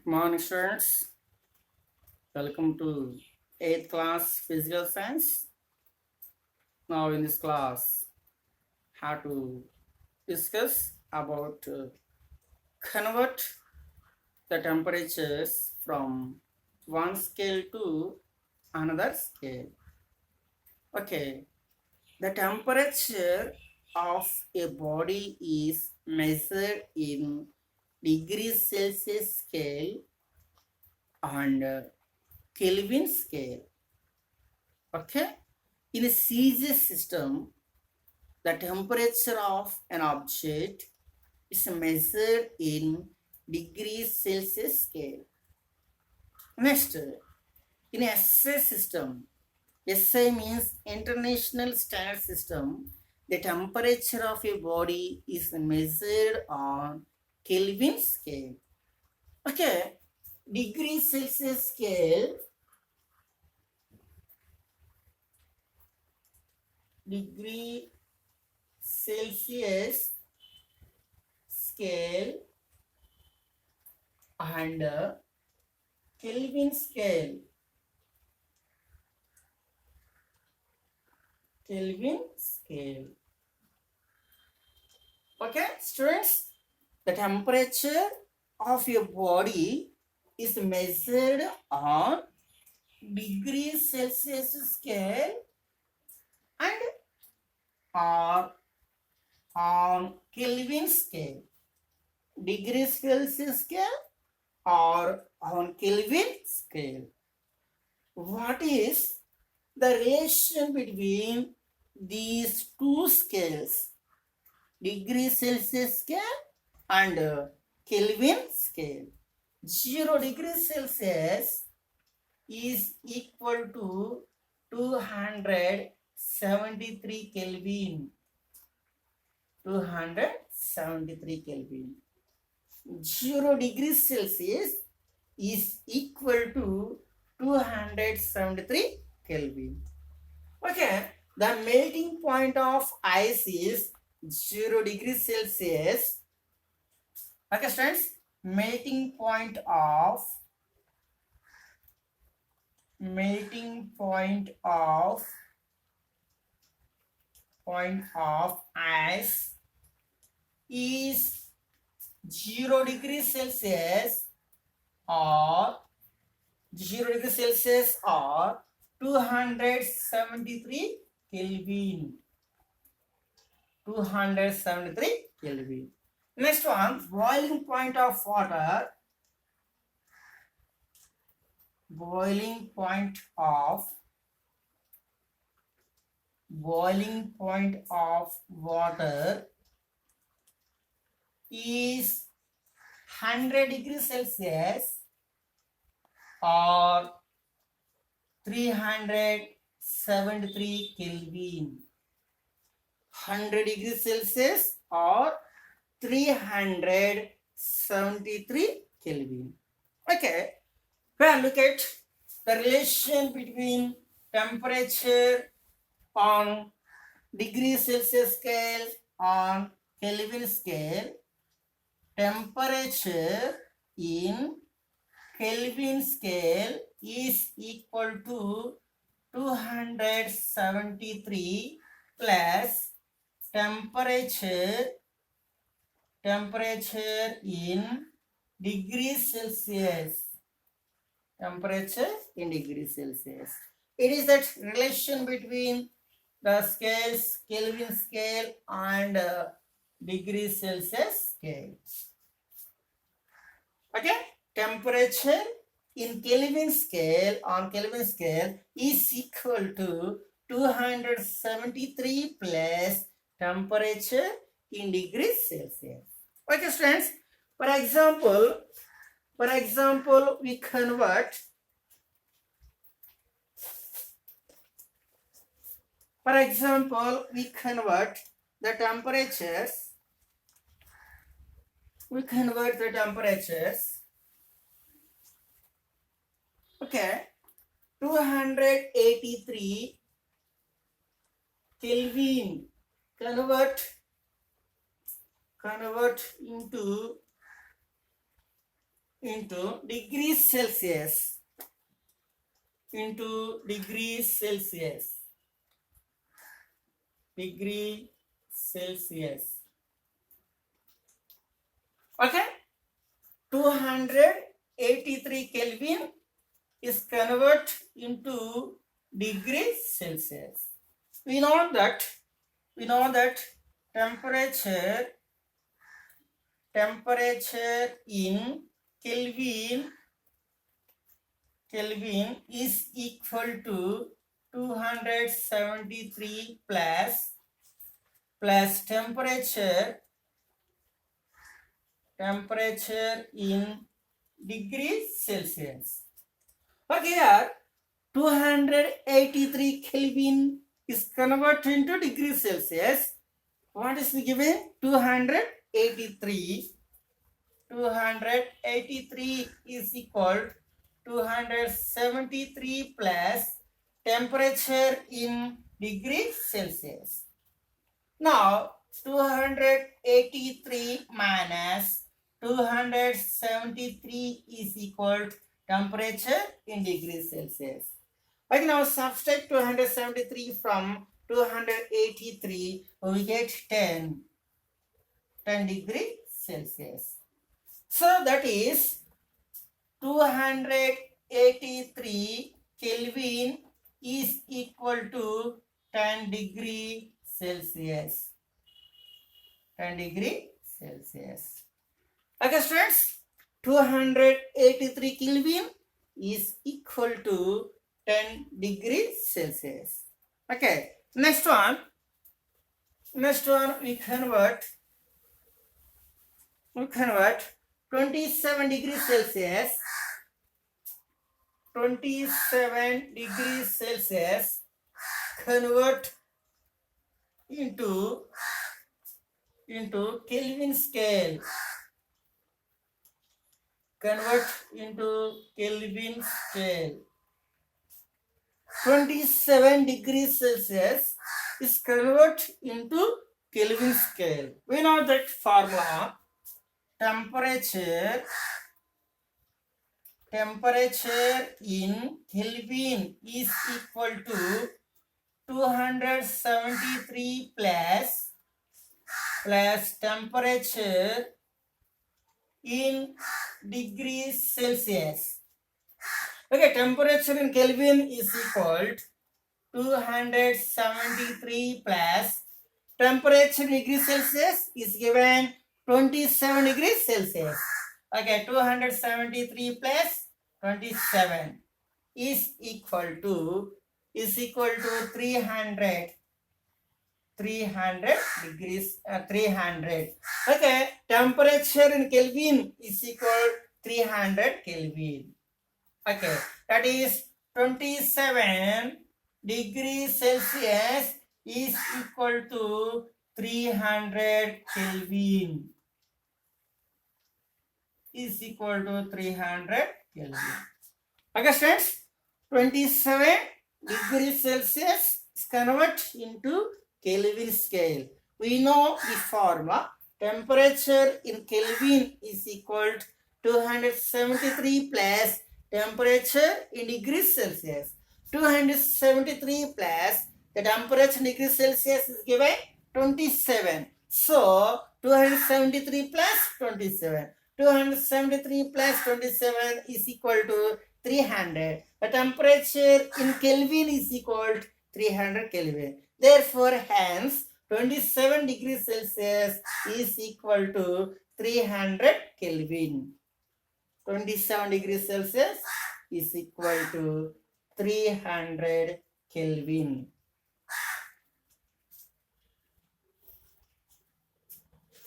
Morning students, welcome to 8th class physical science. Now in this class, how to discuss about convert the temperatures from one scale to another scale. Okay, the temperature of a body is measured in degrees Celsius scale and Kelvin scale. Okay, in a CGS system, the temperature of an object is measured in degrees Celsius scale. Next, in a SI system, SI means International Standard System, the temperature of a body is measured on Kelvin scale. Okay, degree Celsius scale, degree Celsius scale and Kelvin scale. Kelvin scale. Okay, students, the temperature of your body is measured on degrees Celsius scale and or on Kelvin scale. Degrees Celsius scale or on Kelvin scale. What is the relation between these two scales? Degree Celsius scale and Kelvin scale. 0 degrees Celsius is equal to 273 Kelvin. 273 Kelvin. 0 degrees Celsius is equal to 273 Kelvin. Okay, the melting point of ice is 0 degrees Celsius. Okay, students, melting point of ice is 0 degrees Celsius or 0 degrees Celsius or 273 Kelvin. 273 Kelvin. Next one, boiling point of water. Boiling point of water is 100 degrees Celsius or 373 Kelvin. 100 degrees Celsius or 373 Kelvin. Okay, well, look at the relation between temperature on degree Celsius scale on Kelvin scale. Temperature in Kelvin scale is equal to 273 plus temperature in degrees Celsius. Temperature in degrees Celsius. It is that relation between the scales, Kelvin scale and degrees Celsius scale. Okay, temperature in Kelvin scale on Kelvin scale is equal to 273 plus temperature in degrees Celsius. Okay, students. For example, we convert. For example, we convert the temperatures. Okay, 283 Kelvin convert into into degrees Celsius into degrees Celsius. Degree Celsius. Okay? 283 Kelvin is converted into degrees Celsius. We know that temperature in Kelvin is equal to 273 plus temperature in degrees Celsius. But here 283 Kelvin is converted into degrees Celsius. What is given? 283 is equal 273 plus temperature in degrees Celsius. Now 283 minus 273 is equal temperature in degrees Celsius. I can now subtract 273 from 283, we get 10 degrees Celsius. So that is 283 Kelvin is equal to 10 degree Celsius. 10 degree Celsius. Okay, students, 283 Kelvin is equal to 10 degrees Celsius. Okay, next one we convert 27 degrees Celsius. 27 degrees Celsius convert into Kelvin scale. Convert into Kelvin scale. 27 degrees Celsius is convert into Kelvin scale. We know that formula. Temperature in Kelvin is equal to 273 plus temperature in degrees Celsius. Okay, temperature in Kelvin is equal to 273 plus temperature in degrees Celsius is given 27 degrees Celsius. Okay, 273 plus 27 is equal to 300 degrees 300. Okay, temperature in Kelvin is equal 300 Kelvin. Okay, that is 27 degrees Celsius is equal to 300 Kelvin. Is equal to 300 Kelvin. Okay, friends, 27 degrees Celsius is converted into Kelvin scale. We know the formula. Temperature in Kelvin is equal to 273 plus temperature in degrees Celsius. 273 plus the temperature in degrees Celsius is given 27. So 273 plus 27. 273 plus 27 is equal to 300. The temperature in Kelvin is equal to 300 Kelvin. Therefore, hence 27 degrees Celsius is equal to 300 Kelvin. 27 degrees Celsius is equal to 300 Kelvin.